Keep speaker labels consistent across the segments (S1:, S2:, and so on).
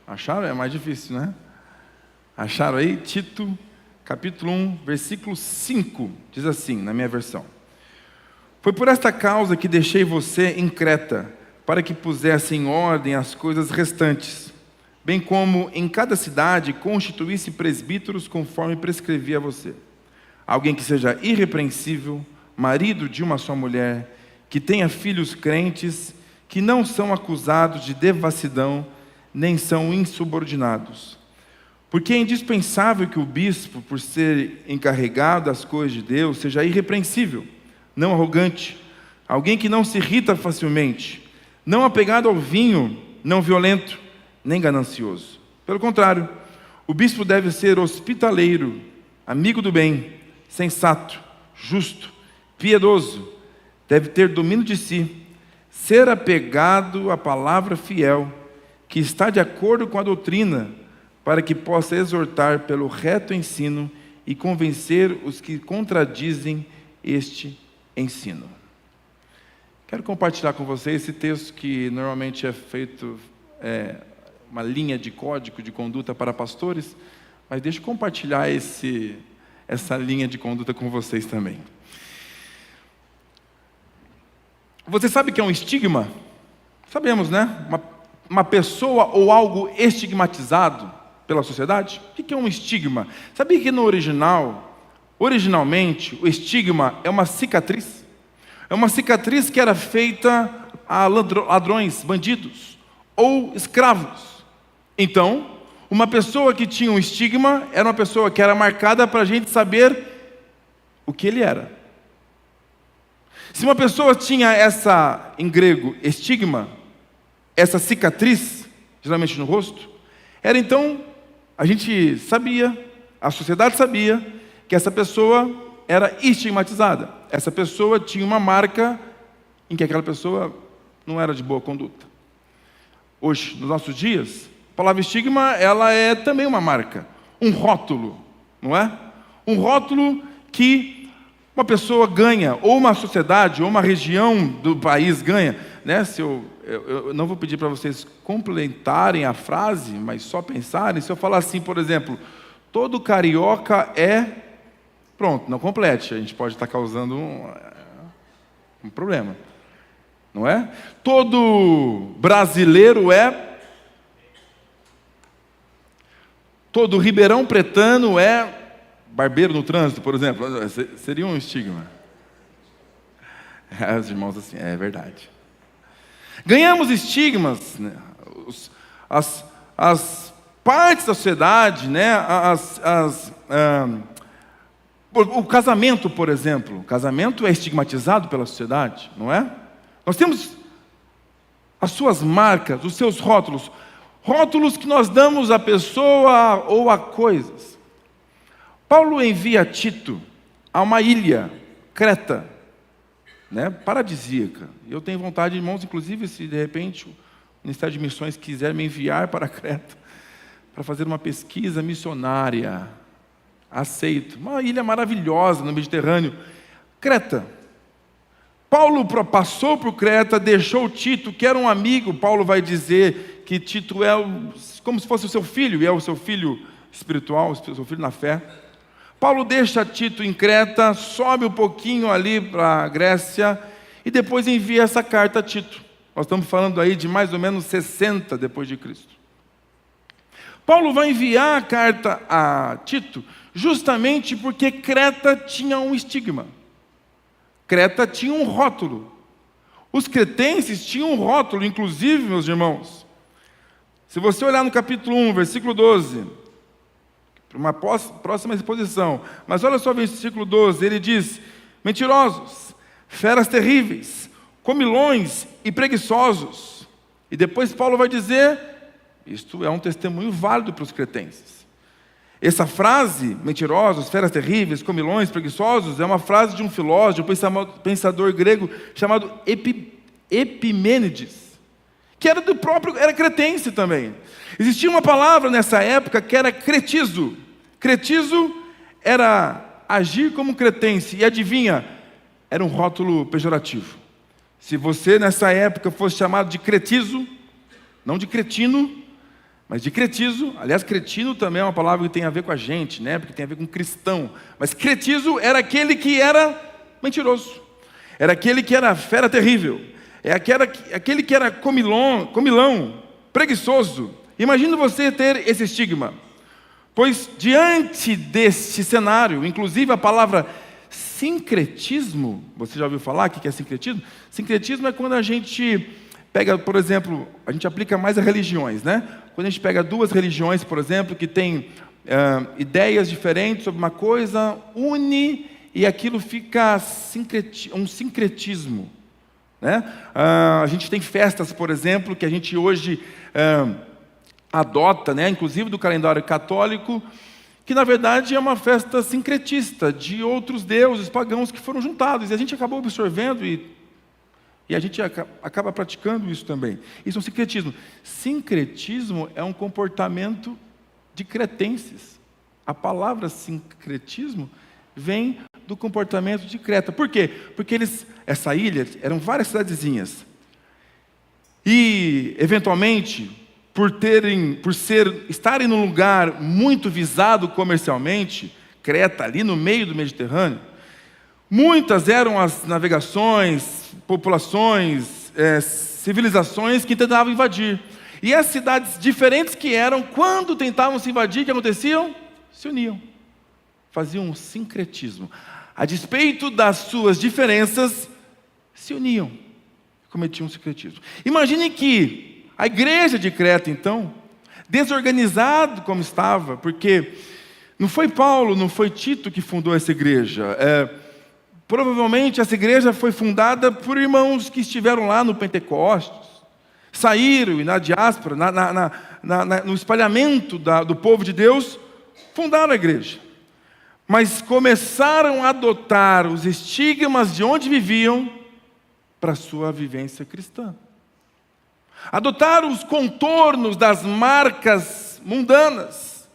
S1: Acharam? É mais difícil, né? Acharam aí? Tito, capítulo 1, versículo 5, diz assim, na minha versão. Foi por esta causa que deixei você em Creta, para que pusesse em ordem as coisas restantes, bem como em cada cidade constituísse presbíteros conforme prescrevi a você. Alguém que seja irrepreensível, marido de uma só mulher, que tenha filhos crentes, que não são acusados de devassidão, nem são insubordinados. Porque é indispensável que o bispo, por ser encarregado das coisas de Deus, seja irrepreensível, não arrogante, alguém que não se irrita facilmente, não apegado ao vinho, não violento, nem ganancioso. Pelo contrário, o bispo deve ser hospitaleiro, amigo do bem, sensato, justo, piedoso, deve ter domínio de si, ser apegado à palavra fiel, que está de acordo com a doutrina, para que possa exortar pelo reto ensino e convencer os que contradizem este ensino. Quero compartilhar com vocês esse texto que normalmente é feito uma linha de código de conduta para pastores, mas deixa eu compartilhar essa linha de conduta com vocês também. Você sabe o que é um estigma? Sabemos, né? Uma pessoa ou algo estigmatizado pela sociedade. O que é um estigma? Sabia que originalmente, o estigma é uma cicatriz? É uma cicatriz que era feita a ladrões, bandidos ou escravos. Então, uma pessoa que tinha um estigma era uma pessoa que era marcada para a gente saber o que ele era. Se uma pessoa tinha em grego, estigma, essa cicatriz, geralmente no rosto, era então, a gente sabia, a sociedade sabia, que essa pessoa era estigmatizada. Essa pessoa tinha uma marca em que aquela pessoa não era de boa conduta. Hoje, nos nossos dias, a palavra estigma, ela é também uma marca, um rótulo, não é? Um rótulo que uma pessoa ganha, ou uma sociedade, ou uma região do país ganha, né? Eu não vou pedir para vocês completarem a frase, mas só pensarem. Se eu falar assim, por exemplo, todo carioca é... Pronto, não complete. A gente pode estar causando um problema. Não é? Todo brasileiro é... Todo ribeirão pretano é... Barbeiro no trânsito, por exemplo. Seria um estigma. Os irmãos assim, é verdade. Ganhamos estigmas, né? As partes da sociedade, né? O casamento, por exemplo. O casamento é estigmatizado pela sociedade, não é? Nós temos as suas marcas, os seus rótulos. Rótulos que nós damos à pessoa ou a coisas. Paulo envia Tito a uma ilha, Creta, né, paradisíaca. Eu tenho vontade, irmãos, inclusive, se de repente o Ministério de Missões quiser me enviar para Creta, para fazer uma pesquisa missionária, aceito. Uma ilha maravilhosa no Mediterrâneo. Creta. Paulo passou por Creta, deixou Tito, que era um amigo. Paulo vai dizer que Tito é como se fosse o seu filho, e é o seu filho espiritual, o seu filho na fé. Paulo deixa Tito em Creta, sobe um pouquinho ali para a Grécia e depois envia essa carta a Tito. Nós estamos falando aí de mais ou menos 60 depois de Cristo. Paulo vai enviar a carta a Tito justamente porque Creta tinha um estigma. Creta tinha um rótulo. Os cretenses tinham um rótulo, inclusive, meus irmãos. Se você olhar no capítulo 1, versículo 12... uma próxima exposição. Mas olha só o versículo 12, ele diz: mentirosos, feras terríveis, comilões e preguiçosos. E depois Paulo vai dizer, isto é um testemunho válido para os cretenses. Essa frase, mentirosos, feras terríveis, comilões, preguiçosos, é uma frase de um filósofo, um pensador grego chamado Epimênides, que era cretense também. Existia uma palavra nessa época que era cretizo. Cretizo era agir como cretense. E adivinha, era um rótulo pejorativo. Se você nessa época fosse chamado de cretizo, não de cretino, Mas de cretizo, aliás, cretino também é uma palavra que tem a ver com a gente, né? Porque tem a ver com cristão. Mas cretizo era aquele que era mentiroso. Era aquele que era fera terrível. Aquele que era comilão, preguiçoso. Imagina você ter esse estigma. Pois diante deste cenário, inclusive a palavra sincretismo, você já ouviu falar o que é sincretismo? Sincretismo é quando a gente pega, por exemplo, a gente aplica mais a religiões, né? Quando a gente pega duas religiões, por exemplo, que têm ideias diferentes sobre uma coisa, une e aquilo fica um sincretismo, né? A gente tem festas, por exemplo, que a gente hoje adota, né? Inclusive do calendário católico, que na verdade é uma festa sincretista de outros deuses pagãos que foram juntados, e a gente acabou absorvendo e a gente acaba praticando isso também. Isso é um sincretismo. Sincretismo é um comportamento de cretenses. A palavra sincretismo vem do comportamento de Creta. Por quê? Porque essa ilha, eram várias cidadezinhas. E, eventualmente, estarem num lugar muito visado comercialmente, Creta, ali no meio do Mediterrâneo, muitas eram as navegações, populações, civilizações que tentavam invadir. E as cidades diferentes que eram, quando tentavam se invadir, o que aconteciam? Se uniam. Faziam um sincretismo. A despeito das suas diferenças, se uniam. Cometiam um sincretismo. Imagine que a igreja de Creta, então, desorganizado como estava, porque não foi Paulo, não foi Tito que fundou essa igreja. Provavelmente essa igreja foi fundada por irmãos que estiveram lá no Pentecostes, saíram e na diáspora, no espalhamento do povo de Deus, fundaram a igreja. Mas começaram a adotar os estigmas de onde viviam para a sua vivência cristã. Adotaram os contornos das marcas mundanas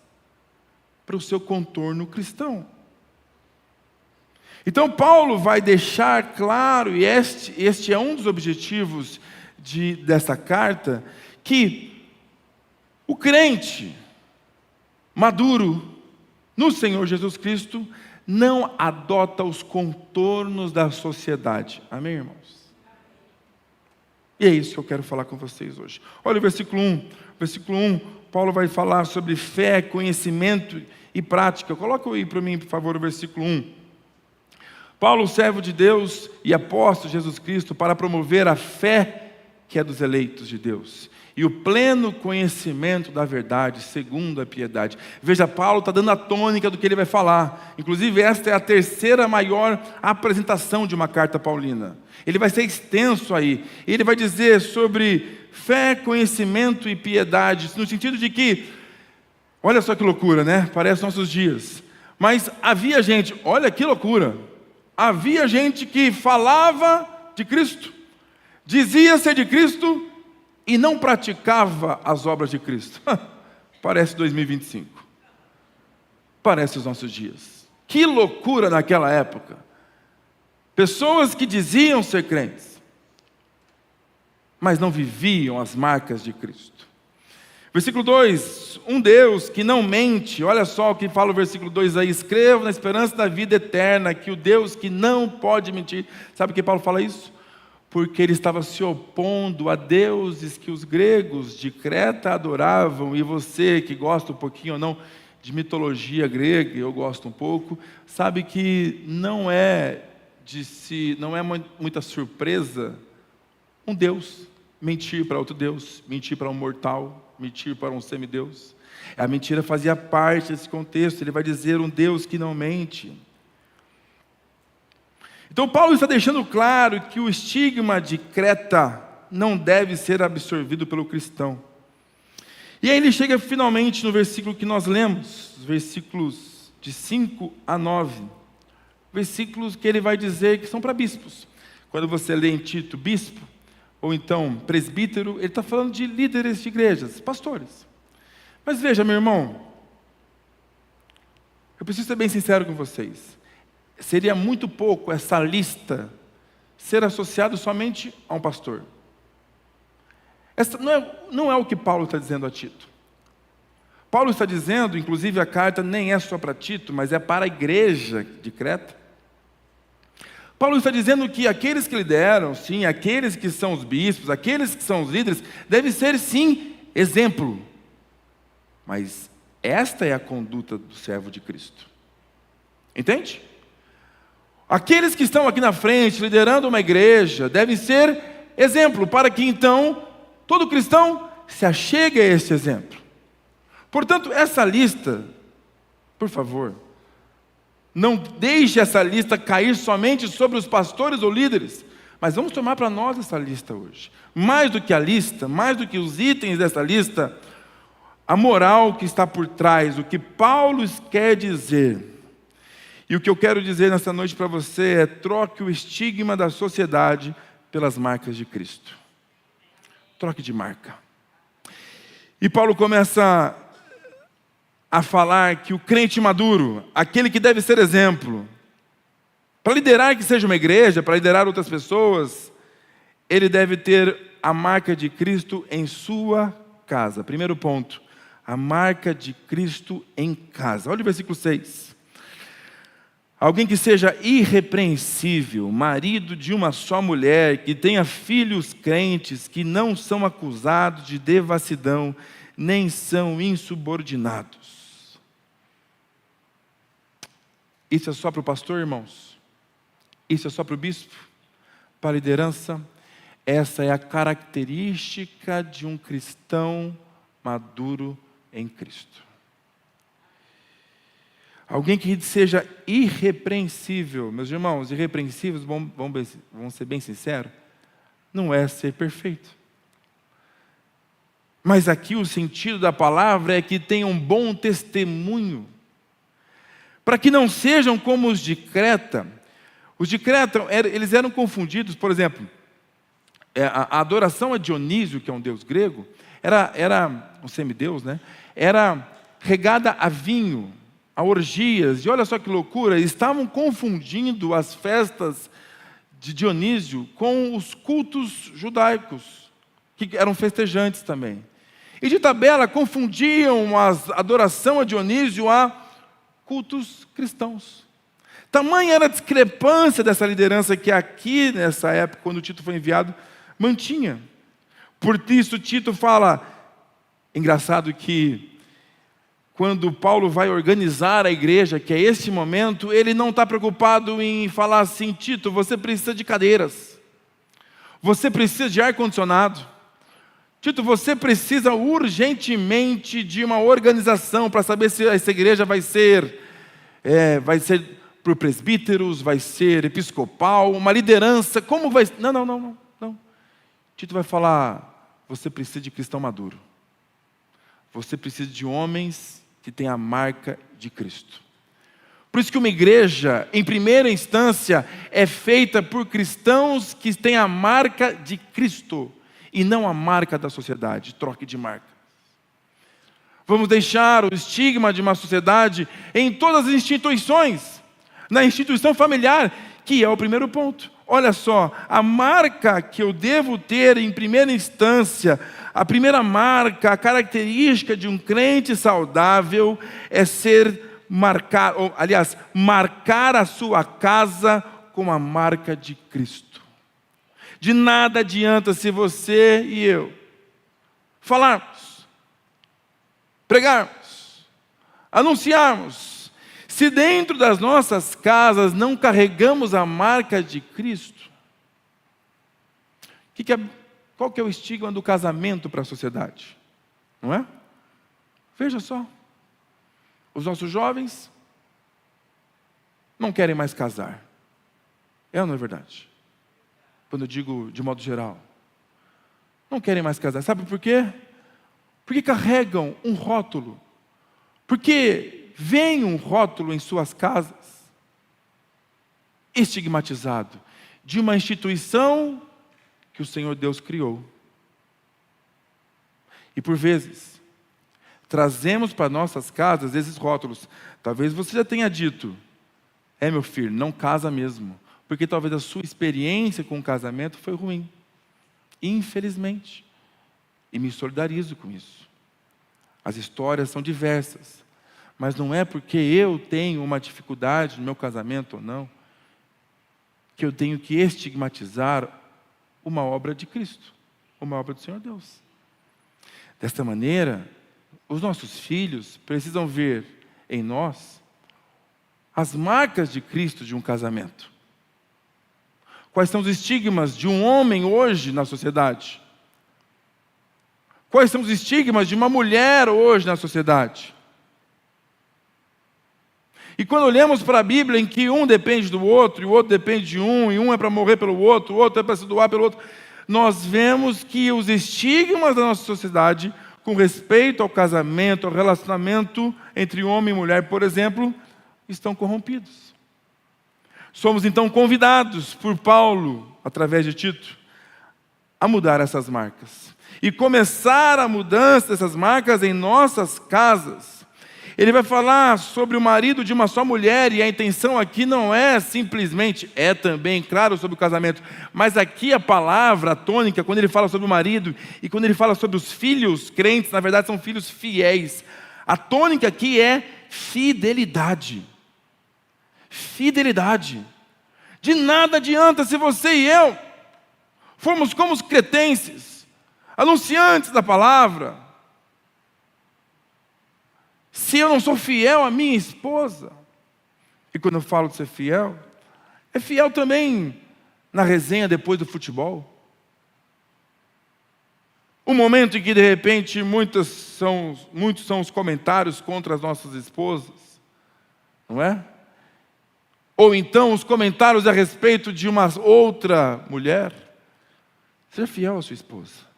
S1: para o seu contorno cristão. Então Paulo vai deixar claro, e este é um dos objetivos dessa carta, que o crente maduro no Senhor Jesus Cristo não adota os contornos da sociedade. Amém, irmãos? E é isso que eu quero falar com vocês hoje. Olha o versículo 1. Versículo 1, Paulo vai falar sobre fé, conhecimento e prática. Coloca aí para mim, por favor, o versículo 1. Paulo, servo de Deus e apóstolo de Jesus Cristo, para promover a fé que é dos eleitos de Deus, e o pleno conhecimento da verdade, segundo a piedade. Veja, Paulo está dando a tônica do que ele vai falar. Inclusive, esta é a terceira maior apresentação de uma carta paulina. Ele vai ser extenso aí. Ele vai dizer sobre fé, conhecimento e piedade, no sentido de que, olha só que loucura, né? Parece nossos dias. Mas havia gente, olha que loucura, havia gente que falava de Cristo, dizia ser de Cristo, e não praticava as obras de Cristo. Parece 2025. Parece os nossos dias. Que loucura naquela época. Pessoas que diziam ser crentes, mas não viviam as marcas de Cristo. Versículo 2, um Deus que não mente, olha só o que fala o versículo 2 aí, escreva na esperança da vida eterna, que o Deus que não pode mentir. Sabe por que Paulo fala isso? Porque ele estava se opondo a deuses que os gregos de Creta adoravam, e você que gosta um pouquinho ou não de mitologia grega, eu gosto um pouco, sabe que não é muita surpresa um Deus mentir para outro Deus, mentir para um mortal, mentir para um semideus. A mentira fazia parte desse contexto. Ele vai dizer um Deus que não mente. Então Paulo está deixando claro que o estigma de Creta não deve ser absorvido pelo cristão. E aí ele chega finalmente no versículo que nós lemos, os versículos de 5 a 9. Versículos que ele vai dizer que são para bispos. Quando você lê em Tito, bispo, ou então presbítero, ele está falando de líderes de igrejas, pastores. Mas veja, meu irmão, eu preciso ser bem sincero com vocês. Seria muito pouco essa lista ser associado somente a um pastor. Essa não é o que Paulo está dizendo a Tito. Paulo está dizendo, inclusive a carta nem é só para Tito, mas é para a igreja de Creta. Paulo está dizendo que aqueles que lideram, sim, aqueles que são os bispos, aqueles que são os líderes, devem ser, sim, exemplo. Mas esta é a conduta do servo de Cristo. Entende? Aqueles que estão aqui na frente, liderando uma igreja, devem ser exemplo, para que então todo cristão se achegue a este exemplo. Portanto, essa lista, por favor, não deixe essa lista cair somente sobre os pastores ou líderes, mas vamos tomar para nós essa lista hoje. Mais do que a lista, mais do que os itens dessa lista, a moral que está por trás, o que Paulo quer dizer. E o que eu quero dizer nessa noite para você é: troque o estigma da sociedade pelas marcas de Cristo. Troque de marca. E Paulo começa a falar que o crente maduro, aquele que deve ser exemplo, para liderar que seja uma igreja, para liderar outras pessoas, ele deve ter a marca de Cristo em sua casa. Primeiro ponto, a marca de Cristo em casa. Olha o versículo 6. Alguém que seja irrepreensível, marido de uma só mulher, que tenha filhos crentes, que não são acusados de devassidão, nem são insubordinados. Isso é só para o pastor, irmãos? Isso é só para o bispo? Para a liderança? Essa é a característica de um cristão maduro em Cristo. Alguém que seja irrepreensível. Meus irmãos, irrepreensíveis, vamos ser bem sinceros, não é ser perfeito. Mas aqui o sentido da palavra é que tenham um bom testemunho, para que não sejam como os de Creta. Os de Creta, eles eram confundidos, por exemplo, a adoração a Dionísio, que é um deus grego, era um semideus, né? Era regada a vinho, a orgias, e olha só que loucura, estavam confundindo as festas de Dionísio com os cultos judaicos, que eram festejantes também. E de tabela confundiam a adoração a Dionísio a cultos cristãos. Tamanha era a discrepância dessa liderança que aqui, nessa época, quando Tito foi enviado, mantinha. Por isso, Tito fala, engraçado que quando Paulo vai organizar a igreja, que é esse momento, ele não está preocupado em falar assim: Tito, você precisa de cadeiras, você precisa de ar-condicionado, Tito, você precisa urgentemente de uma organização para saber se essa igreja vai ser por presbíteros, vai ser episcopal, uma liderança, como vai... Não. Tito vai falar: você precisa de cristão maduro. Você precisa de homens que têm a marca de Cristo. Por isso que uma igreja, em primeira instância, é feita por cristãos que têm a marca de Cristo e não a marca da sociedade. Troque de marca. Vamos deixar o estigma de uma sociedade em todas as instituições. Na instituição familiar, que é o primeiro ponto. Olha só, a marca que eu devo ter em primeira instância, a primeira marca, a característica de um crente saudável é marcar a sua casa com a marca de Cristo. De nada adianta se você e eu falarmos, pregarmos, anunciarmos, se dentro das nossas casas não carregamos a marca de Cristo. Qual que é o estigma do casamento para a sociedade? Não é? Veja só. Os nossos jovens não querem mais casar. É ou não é verdade? Quando eu digo de modo geral. Não querem mais casar. Sabe por quê? Porque carregam um rótulo. Porque vem um rótulo em suas casas, estigmatizado, de uma instituição que o Senhor Deus criou. E por vezes, trazemos para nossas casas esses rótulos. Talvez você já tenha dito: meu filho, não casa mesmo, porque talvez a sua experiência com o casamento foi ruim, infelizmente, e me solidarizo com isso. As histórias são diversas, mas não é porque eu tenho uma dificuldade no meu casamento ou não, que eu tenho que estigmatizar uma obra de Cristo, uma obra do Senhor Deus. Desta maneira, os nossos filhos precisam ver em nós as marcas de Cristo de um casamento. Quais são os estigmas de um homem hoje na sociedade? Quais são os estigmas de uma mulher hoje na sociedade? E quando olhamos para a Bíblia, em que um depende do outro, e o outro depende de um, e um é para morrer pelo outro, o outro é para se doar pelo outro, nós vemos que os estigmas da nossa sociedade, com respeito ao casamento, ao relacionamento entre homem e mulher, por exemplo, estão corrompidos. Somos então convidados por Paulo, através de Tito, a mudar essas marcas. E começar a mudança dessas marcas em nossas casas. Ele vai falar sobre o marido de uma só mulher, e a intenção aqui não é simplesmente, é também, claro, sobre o casamento, mas aqui a palavra, a tônica, quando ele fala sobre o marido, e quando ele fala sobre os filhos crentes, na verdade são filhos fiéis. A tônica aqui é fidelidade. Fidelidade. De nada adianta se você e eu formos como os cretenses, anunciantes da palavra, se eu não sou fiel à minha esposa. E quando eu falo de ser fiel, é fiel também na resenha depois do futebol. O momento em que de repente muitos são os comentários contra as nossas esposas, não é? Ou então os comentários a respeito de uma outra mulher. Seja fiel à sua esposa.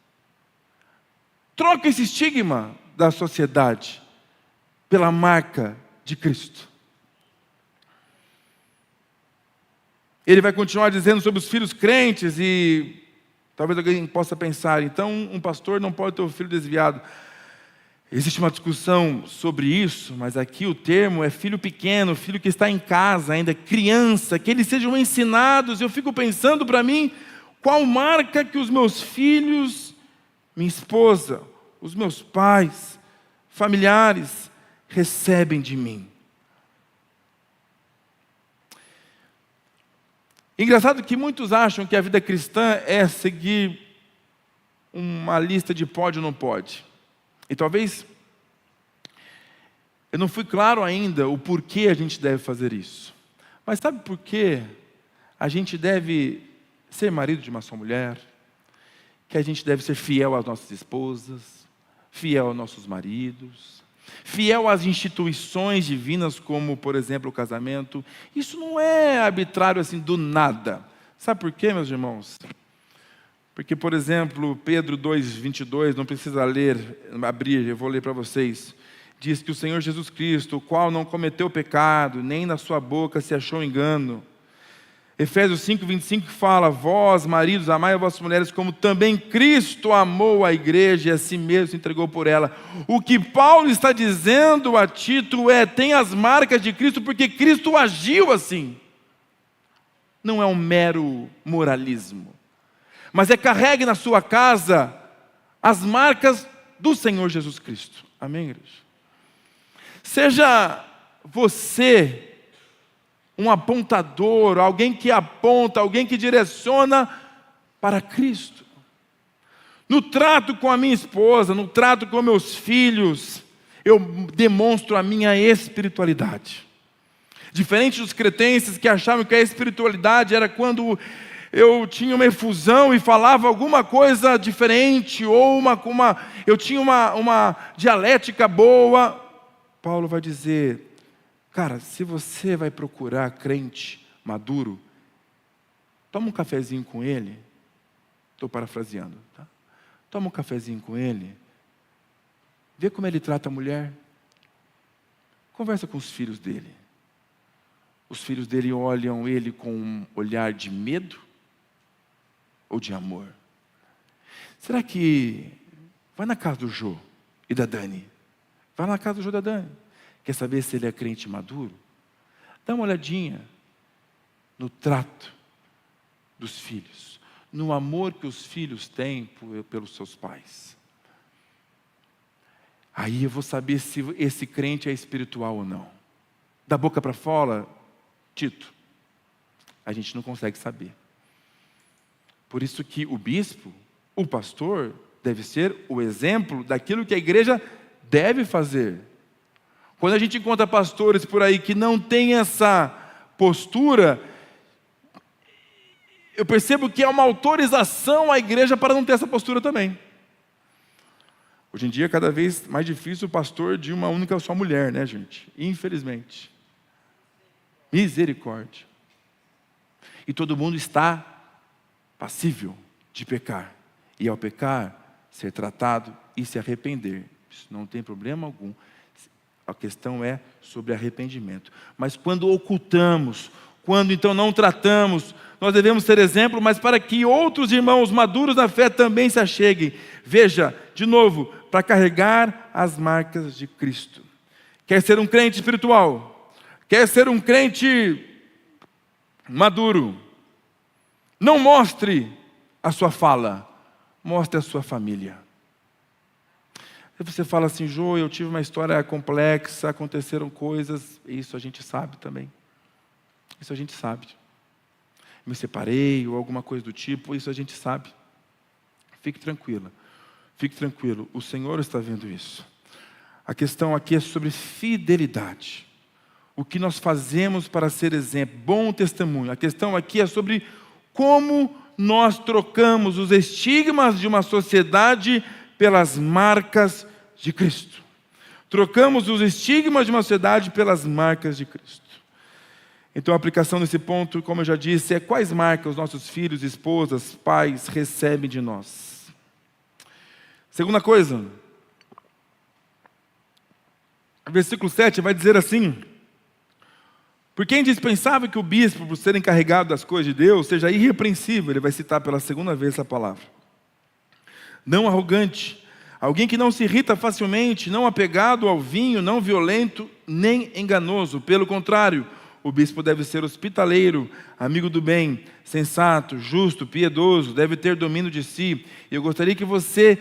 S1: Troca esse estigma da sociedade pela marca de Cristo. Ele vai continuar dizendo sobre os filhos crentes, e talvez alguém possa pensar, então um pastor não pode ter um filho desviado. Existe uma discussão sobre isso, mas aqui o termo é filho pequeno, filho que está em casa, ainda criança, que eles sejam ensinados. Eu fico pensando para mim, qual marca que os meus filhos, minha esposa, os meus pais, familiares, recebem de mim. Engraçado que muitos acham que a vida cristã é seguir uma lista de pode ou não pode. E talvez eu não fui claro ainda o porquê a gente deve fazer isso. Mas sabe por que a gente deve ser marido de uma só mulher? Que a gente deve ser fiel às nossas esposas, fiel aos nossos maridos, fiel às instituições divinas, como, por exemplo, o casamento. Isso não é arbitrário assim do nada. Sabe por quê, meus irmãos? Porque, por exemplo, Pedro 2,22, não precisa abrir, eu vou ler para vocês. Diz que o Senhor Jesus Cristo, o qual não cometeu pecado, nem na sua boca se achou engano. Efésios 5,25 fala, vós, maridos, amai as vossas mulheres, como também Cristo amou a igreja e a si mesmo se entregou por ela. O que Paulo está dizendo a Tito é, tem as marcas de Cristo, porque Cristo agiu assim. Não é um mero moralismo, mas carregue na sua casa as marcas do Senhor Jesus Cristo. Amém, igreja? Seja você um apontador, alguém que aponta, alguém que direciona para Cristo. No trato com a minha esposa, no trato com meus filhos, eu demonstro a minha espiritualidade. Diferente dos cretenses que achavam que a espiritualidade era quando eu tinha uma efusão e falava alguma coisa diferente, ou eu tinha uma dialética boa. Paulo vai dizer, cara, se você vai procurar crente maduro, toma um cafezinho com ele. Estou parafraseando, tá? Toma um cafezinho com ele. Vê como ele trata a mulher. Conversa com os filhos dele. Os filhos dele olham ele com um olhar de medo ou de amor? Será que... Vai na casa do Jô e da Dani. Vai na casa do Jô e da Dani. Quer saber se ele é crente maduro? Dá uma olhadinha no trato dos filhos, no amor que os filhos têm pelos seus pais. Aí eu vou saber se esse crente é espiritual ou não. Da boca para fora, Tito, a gente não consegue saber. Por isso que o bispo, o pastor, deve ser o exemplo daquilo que a igreja deve fazer. Quando a gente encontra pastores por aí que não têm essa postura, eu percebo que é uma autorização à igreja para não ter essa postura também. Hoje em dia é cada vez mais difícil o pastor de uma única só mulher, né, gente? Infelizmente. Misericórdia. E todo mundo está passível de pecar. E ao pecar, ser tratado e se arrepender. Isso não tem problema algum. A questão é sobre arrependimento. Mas quando ocultamos, quando então não tratamos, nós devemos ser exemplo, mas para que outros irmãos maduros na fé também se acheguem. Veja, de novo, para carregar as marcas de Cristo. Quer ser um crente espiritual? Quer ser um crente maduro? Não mostre a sua fala, mostre a sua família. Você fala assim, Jô, eu tive uma história complexa, aconteceram coisas, isso a gente sabe também. Isso a gente sabe. Me separei ou alguma coisa do tipo, isso a gente sabe. Fique tranquila, fique tranquilo, o Senhor está vendo isso. A questão aqui é sobre fidelidade. O que nós fazemos para ser exemplo, bom testemunho. A questão aqui é sobre como nós trocamos os estigmas de uma sociedade pelas marcas de Cristo. Trocamos os estigmas de uma sociedade pelas marcas de Cristo. Então a aplicação nesse ponto, como eu já disse, é quais marcas os nossos filhos, esposas, pais recebem de nós. Segunda coisa, o versículo 7 vai dizer assim: porque é indispensável que o bispo, por ser encarregado das coisas de Deus, seja irrepreensível. Ele vai citar pela segunda vez essa palavra. Não arrogante, alguém que não se irrita facilmente, não apegado ao vinho, não violento, nem enganoso. Pelo contrário, o bispo deve ser hospitaleiro, amigo do bem, sensato, justo, piedoso, deve ter domínio de si. E eu gostaria que você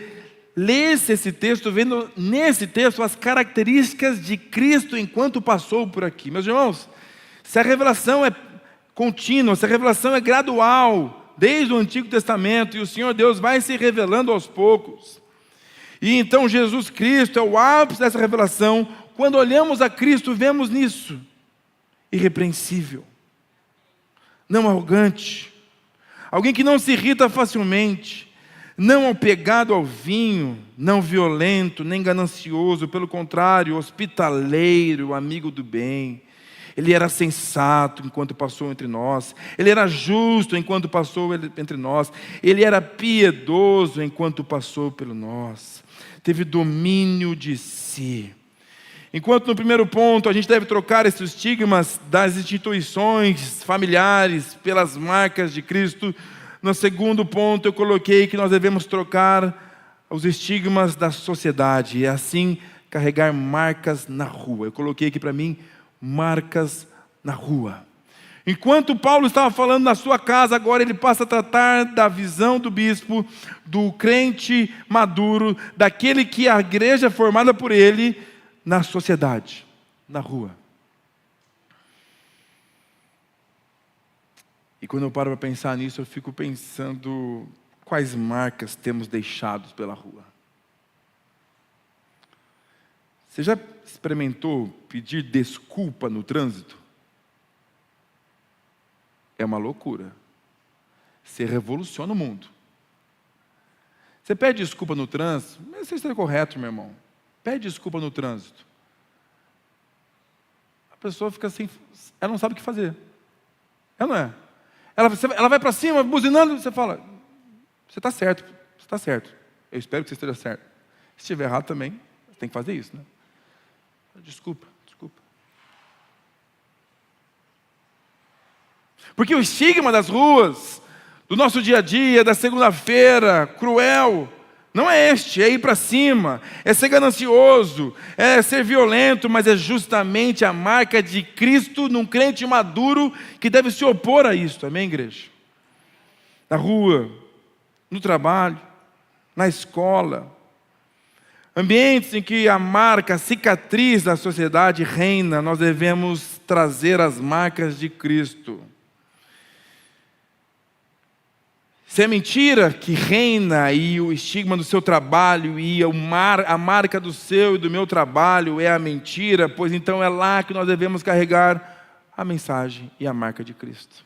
S1: lesse esse texto, vendo nesse texto as características de Cristo enquanto passou por aqui. Meus irmãos, se a revelação é contínua, se a revelação é gradual, desde o Antigo Testamento, e o Senhor Deus vai se revelando aos poucos, e então Jesus Cristo é o ápice dessa revelação. Quando olhamos a Cristo, vemos nisso: irrepreensível, não arrogante, alguém que não se irrita facilmente, não apegado ao vinho, não violento, nem ganancioso, pelo contrário, hospitaleiro, amigo do bem. Ele era sensato enquanto passou entre nós. Ele era justo enquanto passou entre nós. Ele era piedoso enquanto passou por nós. Teve domínio de si. Enquanto no primeiro ponto a gente deve trocar esses estigmas das instituições familiares pelas marcas de Cristo, no segundo ponto eu coloquei que nós devemos trocar os estigmas da sociedade e assim carregar marcas na rua. Eu coloquei aqui para mim, marcas na rua. Enquanto Paulo estava falando na sua casa, agora ele passa a tratar da visão do bispo, do crente maduro, daquele que a igreja é formada por ele, na sociedade, na rua. E quando eu paro para pensar nisso, eu fico pensando quais marcas temos deixado pela rua. Você já experimentou pedir desculpa no trânsito? É uma loucura. Você revoluciona o mundo. Você pede desculpa no trânsito, mas você está correto, meu irmão. Pede desculpa no trânsito. A pessoa fica assim, ela não sabe o que fazer. Ela não é. Ela vai para cima, buzinando, você fala, você está certo, você está certo. Eu espero que você esteja certo. Se estiver errado também, você tem que fazer isso, né? Desculpa. Porque o estigma das ruas, do nosso dia a dia, da segunda-feira, cruel, não é este, é ir para cima, é ser ganancioso, é ser violento, mas é justamente a marca de Cristo num crente maduro que deve se opor a isso, amém, igreja? Na rua, no trabalho, na escola. Ambientes em que a marca, a cicatriz da sociedade reina, nós devemos trazer as marcas de Cristo. Se é mentira que reina e o estigma do seu trabalho e a marca do seu e do meu trabalho é a mentira, pois então é lá que nós devemos carregar a mensagem e a marca de Cristo.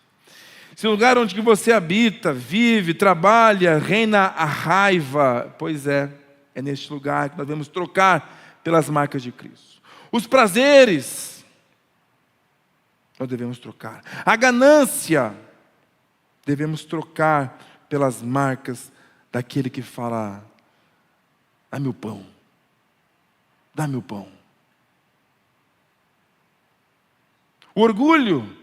S1: Se o lugar onde você habita, vive, trabalha, reina a raiva, pois é neste lugar que nós devemos trocar pelas marcas de Cristo. Os prazeres, nós devemos trocar. A ganância, devemos trocar pelas marcas daquele que fala: dá-me o pão, dá-me o pão. O orgulho,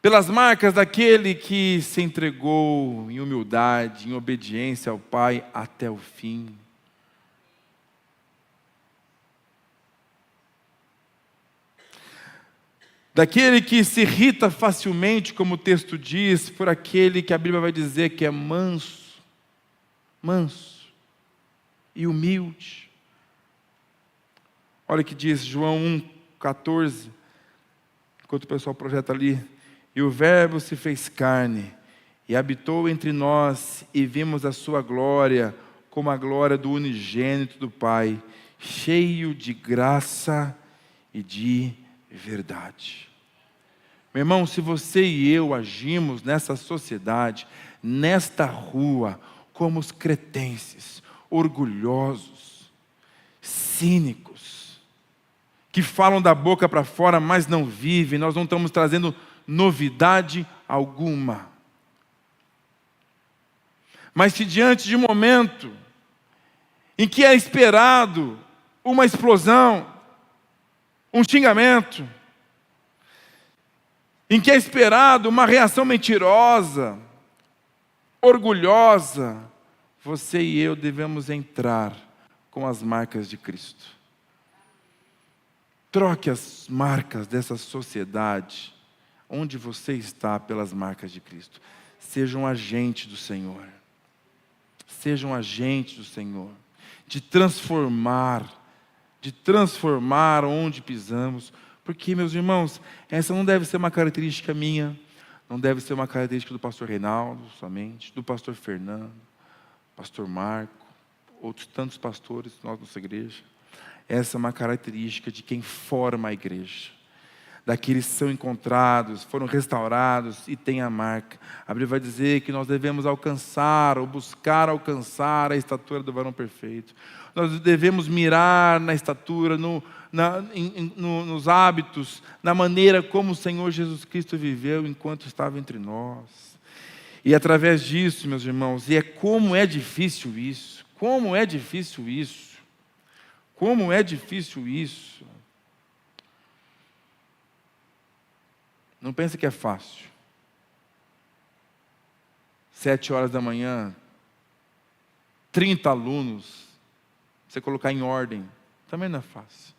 S1: pelas marcas daquele que se entregou em humildade, em obediência ao Pai até o fim. Daquele que se irrita facilmente, como o texto diz, por aquele que a Bíblia vai dizer que é manso e humilde. Olha o que diz João 1,14, enquanto o pessoal projeta ali: e o Verbo se fez carne, e habitou entre nós, e vimos a sua glória, como a glória do unigênito do Pai, cheio de graça e de verdade. Meu irmão, se você e eu agimos nessa sociedade, nesta rua, como os cretenses, orgulhosos, cínicos, que falam da boca para fora, mas não vivem, nós não estamos trazendo novidade alguma. Mas se diante de um momento em que é esperado uma explosão, um xingamento, em que é esperado uma reação mentirosa, orgulhosa, você e eu devemos entrar com as marcas de Cristo. Troque as marcas dessa sociedade, onde você está, pelas marcas de Cristo. Seja um agente do Senhor. Seja um agente do Senhor. De transformar onde pisamos. Porque, meus irmãos, essa não deve ser uma característica minha, não deve ser uma característica do pastor Reinaldo somente, do pastor Fernando, pastor Marco, outros tantos pastores da nossa igreja. Essa é uma característica de quem forma a igreja, daqueles que são encontrados, foram restaurados e têm a marca. A Bíblia vai dizer que nós devemos alcançar, ou buscar alcançar a estatura do varão perfeito. Nós devemos mirar na estatura, nos hábitos, na maneira como o Senhor Jesus Cristo viveu enquanto estava entre nós. E através disso, meus irmãos, como é difícil isso, como é difícil isso, como é difícil isso. Não pense que é fácil. 7 horas da manhã, 30 alunos, você colocar em ordem, também não é fácil.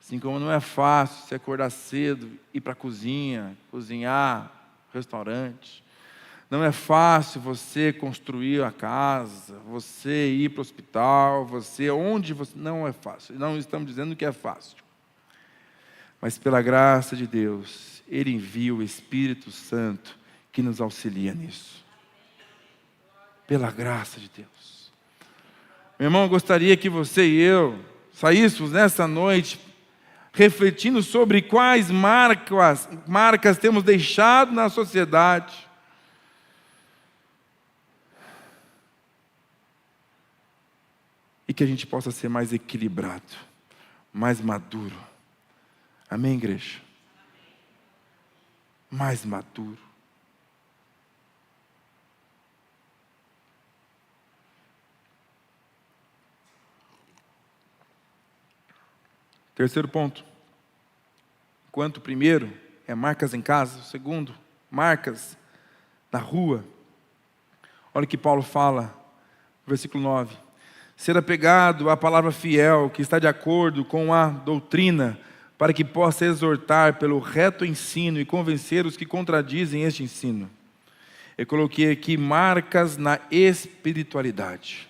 S1: Assim como não é fácil você acordar cedo, ir para a cozinha, cozinhar, restaurante. Não é fácil você construir a casa, você ir para o hospital, não é fácil. Não estamos dizendo que é fácil. Mas pela graça de Deus, Ele envia o Espírito Santo que nos auxilia nisso. Pela graça de Deus. Meu irmão, eu gostaria que você e eu saíssemos nessa noite refletindo sobre quais marcas temos deixado na sociedade. E que a gente possa ser mais equilibrado, mais maduro. Amém, igreja? Mais maduro. Terceiro ponto. Enquanto o primeiro é marcas em casa, o segundo, marcas na rua. Olha o que Paulo fala, versículo 9. Ser apegado à palavra fiel, que está de acordo com a doutrina, para que possa exortar pelo reto ensino e convencer os que contradizem este ensino. Eu coloquei aqui marcas na espiritualidade.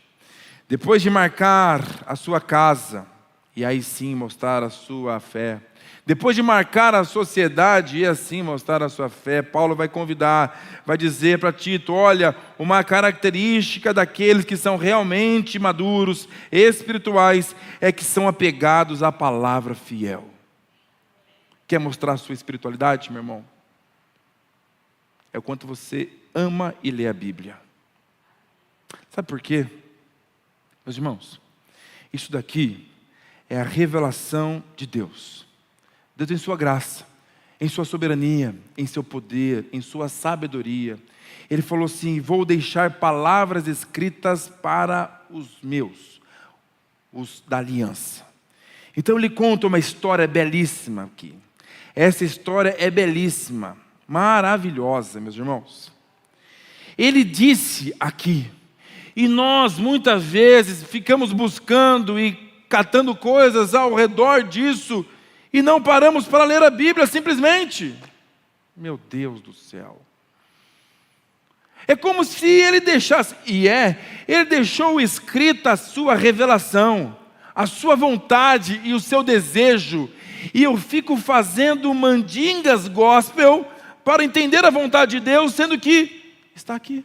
S1: Depois de marcar a sua casa, e aí sim mostrar a sua fé. Depois de marcar a sociedade e assim mostrar a sua fé, Paulo vai convidar, vai dizer para Tito: olha, uma característica daqueles que são realmente maduros, espirituais, é que são apegados à palavra fiel. Quer mostrar a sua espiritualidade, meu irmão? É o quanto você ama e lê a Bíblia. Sabe por quê? Meus irmãos, isso daqui é a revelação de Deus. Deus em sua graça, em sua soberania, em seu poder, em sua sabedoria. Ele falou assim: vou deixar palavras escritas para os meus, os da aliança. Então ele conta uma história belíssima aqui. Essa história é belíssima, maravilhosa, meus irmãos. Ele disse aqui, e nós muitas vezes ficamos buscando e catando coisas ao redor disso, e não paramos para ler a Bíblia simplesmente. Meu Deus do céu. É como se ele deixasse, ele deixou escrita a sua revelação, a sua vontade e o seu desejo, e eu fico fazendo mandingas gospel para entender a vontade de Deus, sendo que está aqui.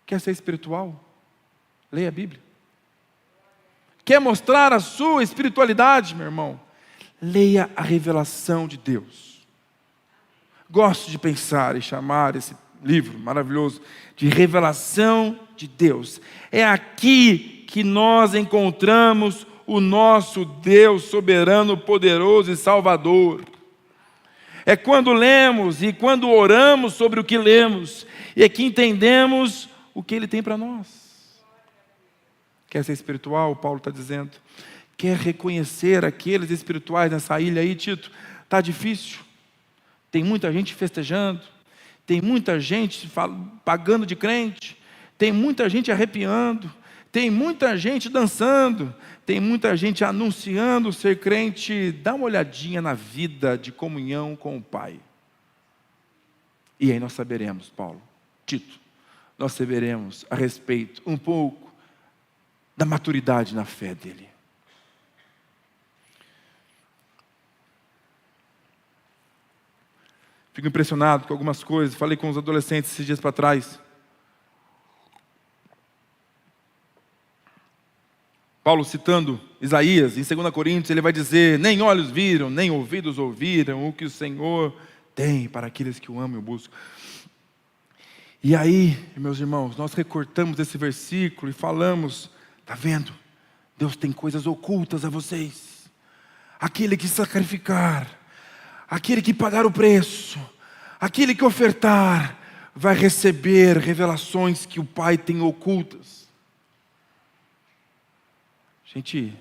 S1: Quer ser espiritual? Leia a Bíblia. Quer mostrar a sua espiritualidade, meu irmão? Leia a revelação de Deus. Gosto de pensar e chamar esse livro maravilhoso de revelação de Deus. É aqui que nós encontramos o nosso Deus soberano, poderoso e salvador. É quando lemos e quando oramos sobre o que lemos, e é que entendemos o que Ele tem para nós. Quer ser espiritual? Paulo está dizendo. Quer reconhecer aqueles espirituais nessa ilha aí, Tito? Está difícil. Tem muita gente festejando. Tem muita gente pagando de crente. Tem muita gente arrepiando. Tem muita gente dançando. Tem muita gente anunciando ser crente. Dá uma olhadinha na vida de comunhão com o Pai. E aí nós saberemos, Paulo, Tito, nós saberemos a respeito um pouco da maturidade na fé dele. Fico impressionado com algumas coisas. Falei com os adolescentes esses dias para trás. Paulo citando Isaías, em 2 Coríntios, ele vai dizer: nem olhos viram, nem ouvidos ouviram o que o Senhor tem para aqueles que o amam e o buscam. E aí, meus irmãos, nós recortamos esse versículo e falamos: está vendo? Deus tem coisas ocultas a vocês. Aquele que sacrificar, aquele que pagar o preço, aquele que ofertar, vai receber revelações que o Pai tem ocultas. Gente,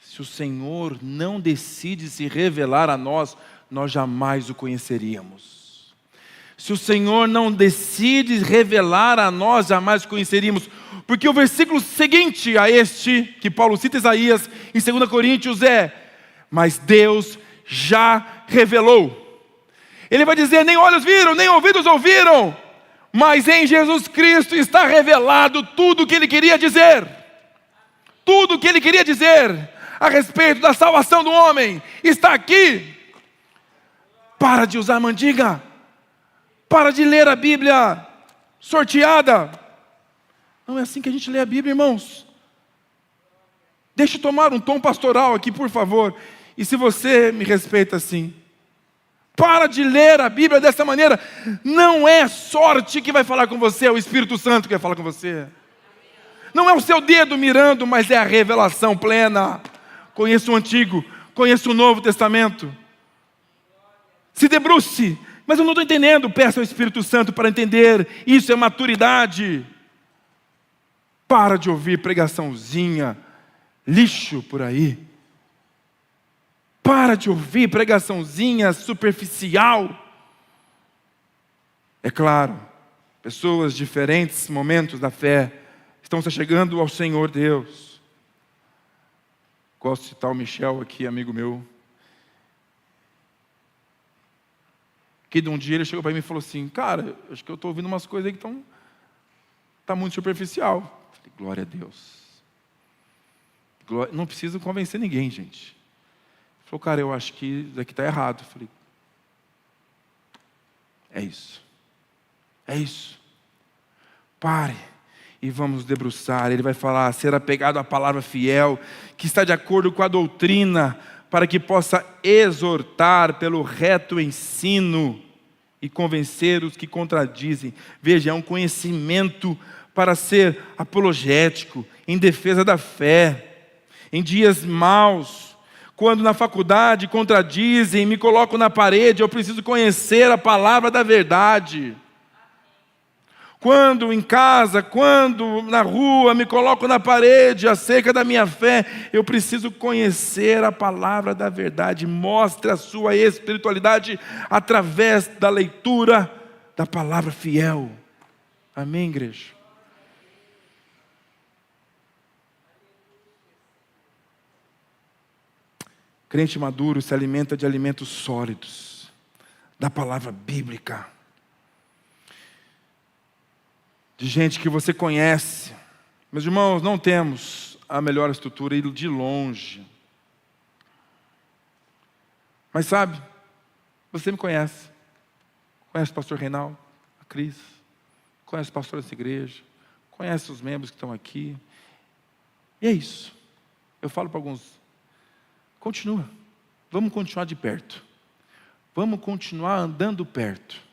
S1: se o Senhor não decide se revelar a nós, nós jamais o conheceríamos. Se o Senhor não decide revelar a nós, jamais o conheceríamos. Porque o versículo seguinte a este, que Paulo cita Isaías, em 2 Coríntios mas Deus já revelou. Ele vai dizer: nem olhos viram, nem ouvidos ouviram, mas em Jesus Cristo está revelado tudo o que Ele queria dizer. Tudo o que Ele queria dizer a respeito da salvação do homem está aqui. Para de usar mandinga. Para de ler a Bíblia sorteada. Não é assim que a gente lê a Bíblia, irmãos. Deixa eu tomar um tom pastoral aqui, por favor. E se você me respeita assim, para de ler a Bíblia dessa maneira. Não é sorte que vai falar com você, é o Espírito Santo que vai falar com você. Não é o seu dedo mirando, mas é a revelação plena. Conheça o Antigo, conheça o Novo Testamento. Se debruce. Mas eu não estou entendendo. Peça ao Espírito Santo para entender. Isso é maturidade. Para de ouvir pregaçãozinha, lixo por aí. Para de ouvir pregaçãozinha superficial. É claro, pessoas de diferentes momentos da fé estão se chegando ao Senhor Deus. Gosto de citar o Michel aqui, amigo meu. Que de um dia ele chegou para mim e falou assim: cara, acho que eu estou ouvindo umas coisas aí que estão está muito superficial. Falei, glória a Deus. Não preciso convencer ninguém, gente. Ele falou, cara, eu acho que isso aqui está errado. Eu falei, é isso. É isso. Pare e vamos nos debruçar. Ele vai falar, ser apegado à palavra fiel, que está de acordo com a doutrina, para que possa exortar pelo reto ensino e convencer os que contradizem. Veja, é um conhecimento para ser apologético, em defesa da fé. Em dias maus, quando na faculdade contradizem, me colocam na parede, eu preciso conhecer a palavra da verdade. Quando em casa, quando na rua, me coloco na parede acerca da minha fé, eu preciso conhecer a palavra da verdade. Mostre a sua espiritualidade através da leitura da palavra fiel. Amém, igreja? Crente maduro se alimenta de alimentos sólidos, da palavra bíblica. De gente que você conhece. Meus irmãos, não temos a melhor estrutura de longe. Mas sabe, você me conhece. Conhece o pastor Reinaldo, a Cris, conhece o pastor dessa igreja, conhece os membros que estão aqui. E é isso. Eu falo para alguns, continua. Vamos continuar de perto. Vamos continuar andando perto.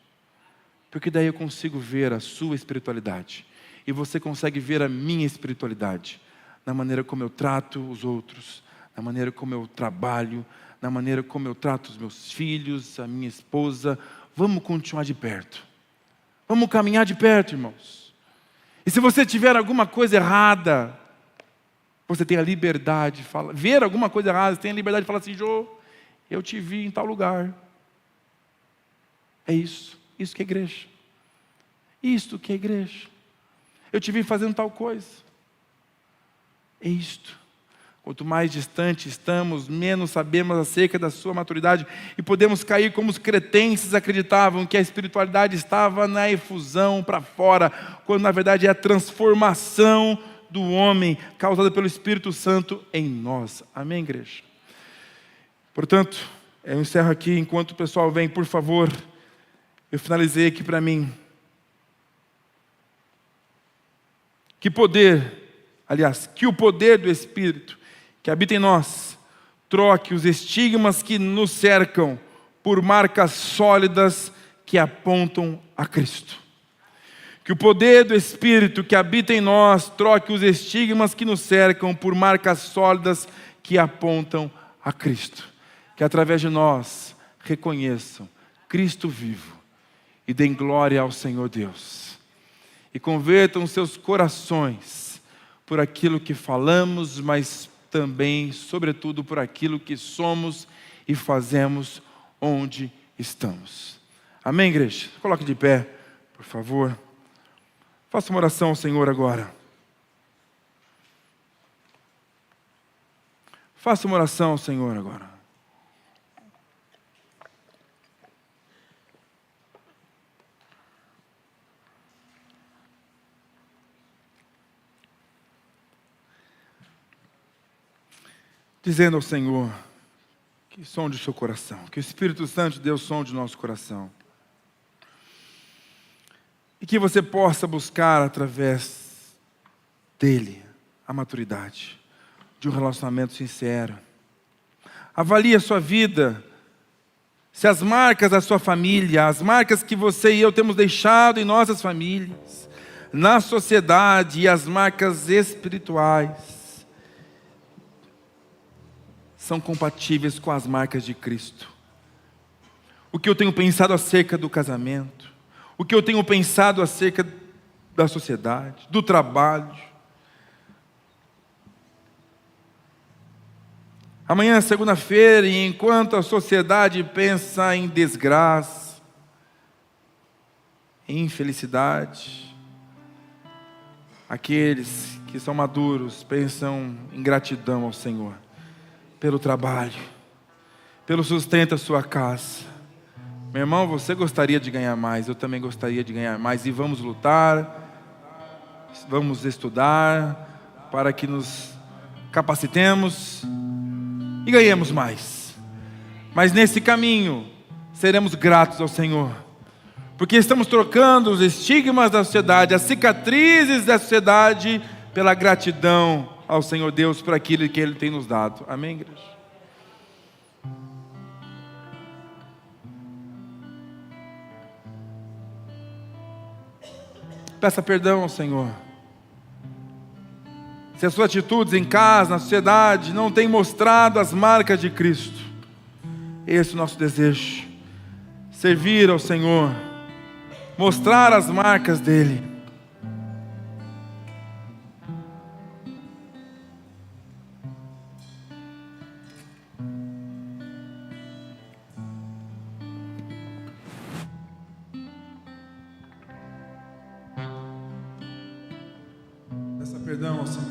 S1: Porque daí eu consigo ver a sua espiritualidade. E você consegue ver a minha espiritualidade. Na maneira como eu trato os outros. Na maneira como eu trabalho. Na maneira como eu trato os meus filhos, a minha esposa. Vamos continuar de perto. Vamos caminhar de perto, irmãos. E se você tiver alguma coisa errada, você tem a liberdade de falar. Ver alguma coisa errada, você tem a liberdade de falar assim, Jô, eu te vi em tal lugar. É isso. Isso que é igreja. Isto que é igreja. Eu te vi fazendo tal coisa. É isto. Quanto mais distante estamos, menos sabemos acerca da sua maturidade. E podemos cair como os cretenses acreditavam que a espiritualidade estava na efusão para fora, quando na verdade é a transformação do homem causada pelo Espírito Santo em nós. Amém, igreja? Portanto, eu encerro aqui enquanto o pessoal vem, por favor. Eu finalizei aqui para mim. Que o poder do Espírito que habita em nós, troque os estigmas que nos cercam por marcas sólidas que apontam a Cristo. Que o poder do Espírito que habita em nós, troque os estigmas que nos cercam por marcas sólidas que apontam a Cristo. Que através de nós reconheçam Cristo vivo. E deem glória ao Senhor Deus. E convertam seus corações por aquilo que falamos, mas também, sobretudo, por aquilo que somos e fazemos onde estamos. Amém, igreja? Coloque de pé, por favor. Faça uma oração ao Senhor agora. Faça uma oração ao Senhor agora. Dizendo ao Senhor que sonde o seu coração, que o Espírito Santo de Deus sonde o nosso coração. E que você possa buscar através dele a maturidade de um relacionamento sincero. Avalie a sua vida, se as marcas da sua família, as marcas que você e eu temos deixado em nossas famílias, na sociedade e as marcas espirituais, são compatíveis com as marcas de Cristo. O que eu tenho pensado acerca do casamento, o que eu tenho pensado acerca da sociedade, do trabalho. Amanhã é segunda-feira e enquanto a sociedade pensa em desgraça, em infelicidade, aqueles que são maduros pensam em gratidão ao Senhor. Pelo trabalho, pelo sustento da sua casa. Meu irmão, você gostaria de ganhar mais, eu também gostaria de ganhar mais, e vamos lutar vamos estudar para que nos capacitemos e ganhemos mais. Mas nesse caminho seremos gratos ao Senhor, porque estamos trocando os estigmas da sociedade, as cicatrizes da sociedade, pela gratidão ao Senhor Deus por aquilo que Ele tem nos dado. Amém, igreja? Peça perdão ao Senhor. Se as suas atitudes em casa, na sociedade, não têm mostrado as marcas de Cristo, esse é o nosso desejo. Servir ao Senhor, mostrar as marcas dEle. Peça perdão ao Senhor.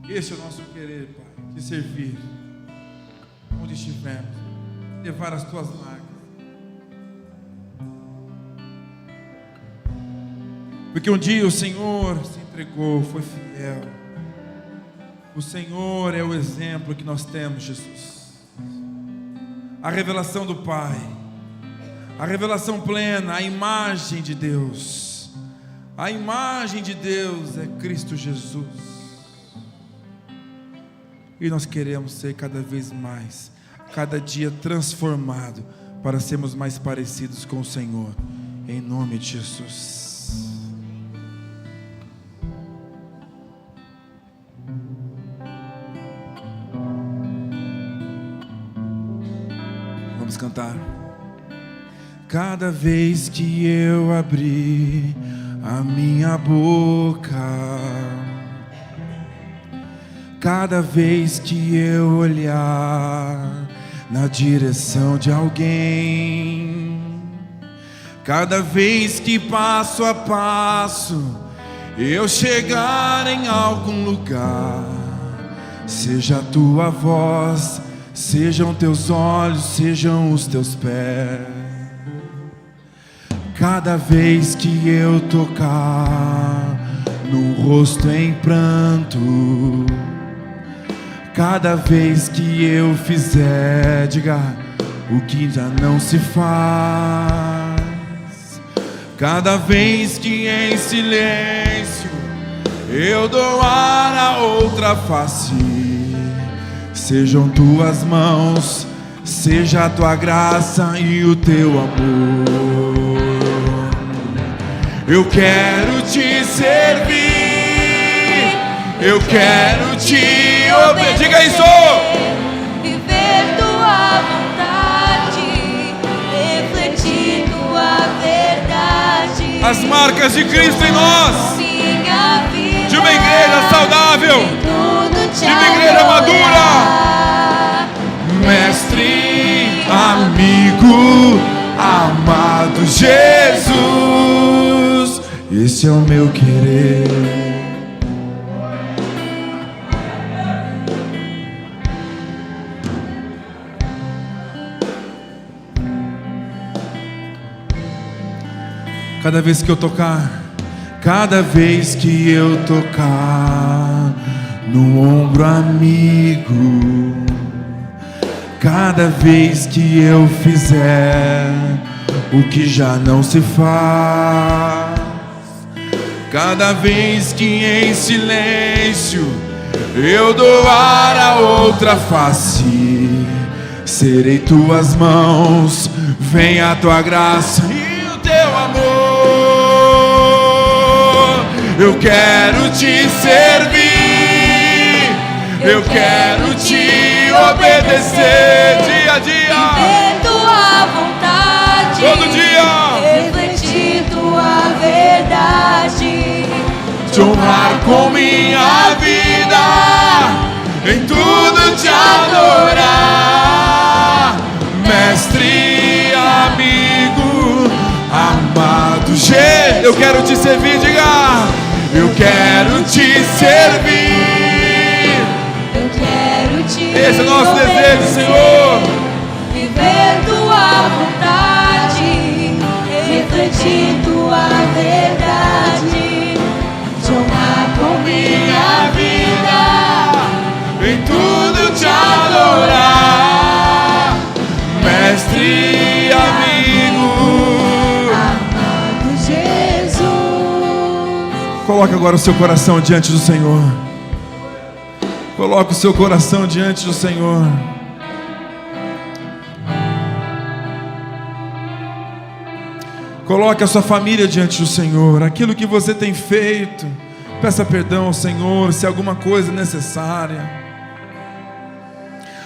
S1: Esse é o nosso querer, Pai, te servir onde estivermos, levar as tuas marcas. Porque um dia o Senhor se entregou, foi fiel. O Senhor é o exemplo que nós temos, Jesus. A revelação do Pai, a revelação plena, a imagem de Deus. A imagem de Deus é Cristo Jesus. E nós queremos ser cada vez mais, cada dia transformado, para sermos mais parecidos com o Senhor, em nome de Jesus. Vamos cantar. Cada vez que eu abrir a minha boca, cada vez que eu olhar na direção de alguém, cada vez que passo a passo eu chegar em algum lugar, seja a tua voz, sejam teus olhos, sejam os teus pés. Cada vez que eu tocar num rosto em pranto, cada vez que eu fizer, diga, o que já não se faz. Cada vez que em silêncio eu dou ar a outra face, sejam tuas mãos, seja a tua graça e o teu amor. Eu quero te servir, eu quero te obedecer. Diga isso!
S2: Viver tua vontade, refletir tua verdade.
S1: As marcas de Cristo em nós.
S2: Minha vida,
S1: de uma igreja saudável,
S2: de
S1: uma igreja madura. Mestre, amigo, amado Jesus, esse é o meu querer. Cada vez que eu tocar, cada vez que eu tocar no ombro amigo, cada vez que eu fizer o que já não se faz, cada vez que em silêncio eu dou ar a outra face, serei tuas mãos, vem a tua graça e o teu amor. Eu quero te servir, eu quero te obedecer dia a dia,
S2: viver tua vontade,
S1: todo dia,
S2: refletir tua verdade,
S1: te honrar com minha vida, em tudo te adorar, mestre, amigo, amado Jesus. Eu quero te servir, diga, eu quero te servir,
S2: eu quero te
S1: esse é o nosso
S2: obedecer,
S1: desejo, Senhor.
S2: viver tua vontade, verdade, te honrar com minha vida,
S1: em tudo te adorar, mestre e amigo.
S2: amado Jesus.
S1: Coloque agora o seu coração diante do Senhor. Coloque o seu coração diante do Senhor. Coloque a sua família diante do Senhor. Aquilo que você tem feito, peça perdão ao Senhor se alguma coisa é necessária.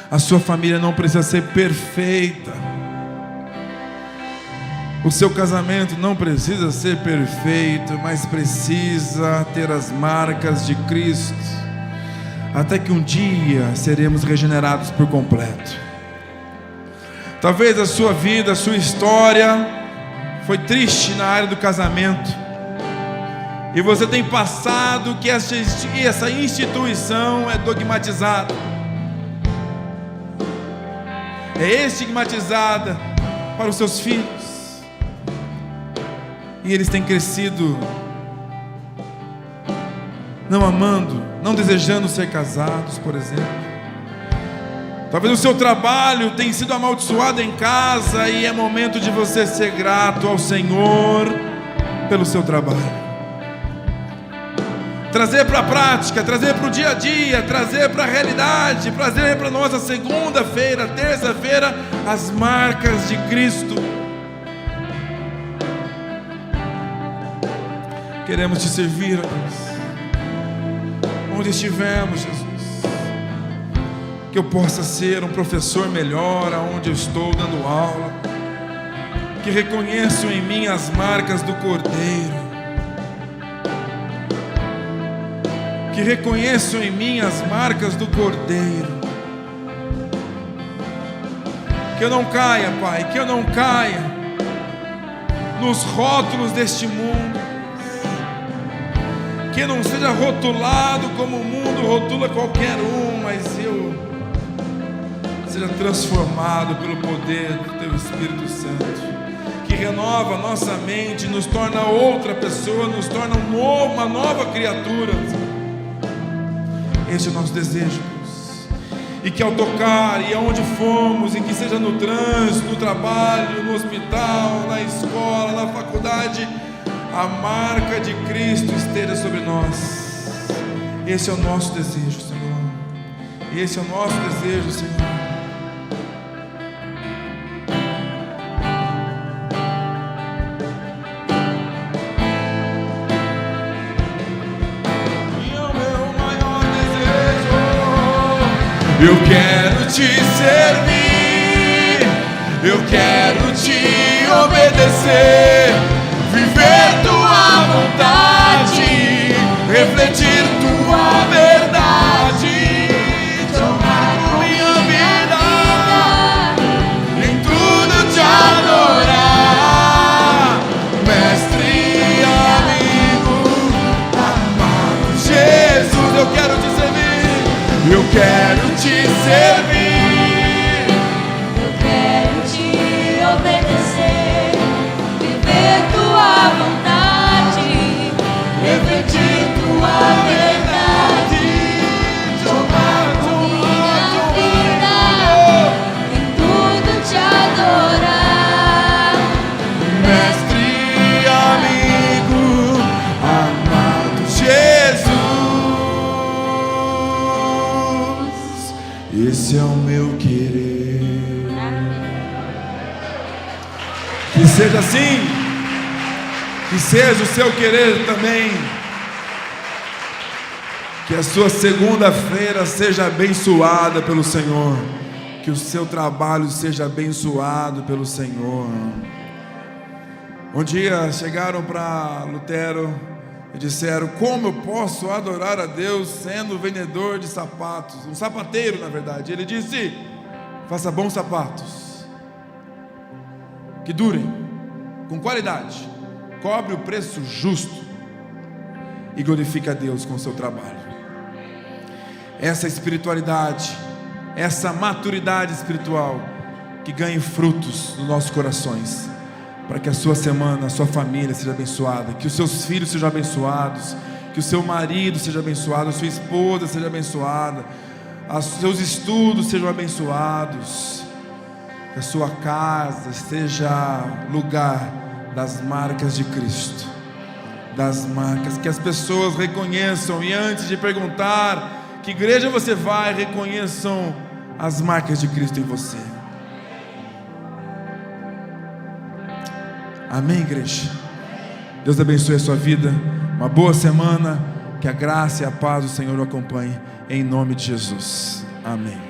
S1: A sua família não precisa ser perfeita. O seu casamento não precisa ser perfeito, mas precisa ter as marcas de Cristo, até que um dia seremos regenerados por completo. Talvez a sua vida, a sua história foi triste na área do casamento, e você tem passado que essa instituição é dogmatizada, é estigmatizada para os seus filhos, e eles têm crescido não amando, não desejando ser casados, por exemplo. Talvez o seu trabalho tenha sido amaldiçoado em casa, e é momento de você ser grato ao Senhor pelo seu trabalho. Trazer para a prática, trazer para o dia a dia, trazer para a realidade, trazer para nós a segunda-feira, terça-feira, as marcas de Cristo. Queremos te servir, ó Deus, onde estivermos, Jesus. Que eu possa ser um professor melhor aonde eu estou dando aula, que reconheço em mim as marcas do Cordeiro, que reconheço em mim as marcas do Cordeiro, que eu não caia, Pai, que eu não caia nos rótulos deste mundo, que eu não seja rotulado como o mundo rotula qualquer um, mas eu seja transformado pelo poder do Teu Espírito Santo, que renova a nossa mente, nos torna outra pessoa, nos torna uma nova criatura. Este é o nosso desejo, Deus. E que ao tocar, e aonde formos, e que seja no trânsito, no trabalho, no hospital, na escola, na faculdade, a marca de Cristo esteja sobre nós. Esse é o nosso desejo, Senhor. Esse é o nosso desejo, Senhor. Eu quero te servir, eu quero te obedecer, viver tua vontade, refletir tua verdade, tomar minha vida, em tudo te adorar, mestre e amigo, amado Jesus. Eu quero te servir, eu quero te servir,
S2: Eu quero te obedecer, viver tua vontade, refletir tua verdade, tomar minha vida, em tudo te adorar,
S1: mestre e amigo, amado Jesus. Esse é o meu querer. Que seja assim, que seja o seu querer também. Que a sua segunda-feira seja abençoada pelo Senhor. Que o seu trabalho seja abençoado pelo Senhor. Um dia chegaram para Lutero e disseram: como eu posso adorar a Deus sendo vendedor de sapatos? Um sapateiro, na verdade. Ele disse: faça bons sapatos que durem, com qualidade, cobre o preço justo e glorifique a Deus com o seu trabalho. Essa espiritualidade, essa maturidade espiritual, que ganhe frutos nos nossos corações, para que a sua semana, a sua família seja abençoada, que os seus filhos sejam abençoados, que o seu marido seja abençoado, a sua esposa seja abençoada, os seus estudos sejam abençoados, que a sua casa seja lugar das marcas de Cristo, das marcas, que as pessoas reconheçam, e antes de perguntar que igreja você vai, reconheçam as marcas de Cristo em você. Amém, igreja? Deus abençoe a sua vida, uma boa semana, que a graça e a paz do Senhor o acompanhe, em nome de Jesus, amém.